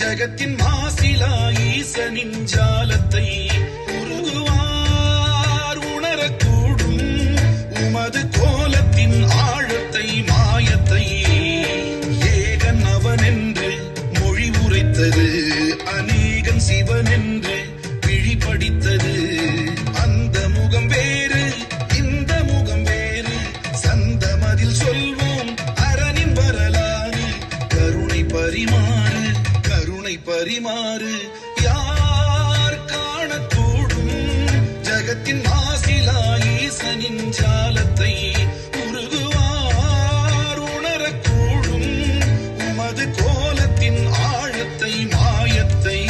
ஜகத்தின் மாசிலா ஈசனின் ஜாலத்தை உருகுவார் உணரக்கூடும் உமது கோலத்தின் ஆழத்தை மாயத்தை ஏகன் அவனென்று மொழி உரைத்தது அநேகன் சிவனென்று விழிப்படித்தது அந்த முகம் வேறு இந்த முகம் வேறு சந்தமதில் சொல்வோம் அரணின் வரலாறு கருணை பரிமாறு யார் காணக்கூடும் ஜகத்தின் மாசிலா ஈசனின் ஜாலத்தை உருகுவார் உணரக்கூடும் உமது கோலத்தின் ஆழத்தை மாயத்தை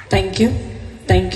Thank you. Thank you.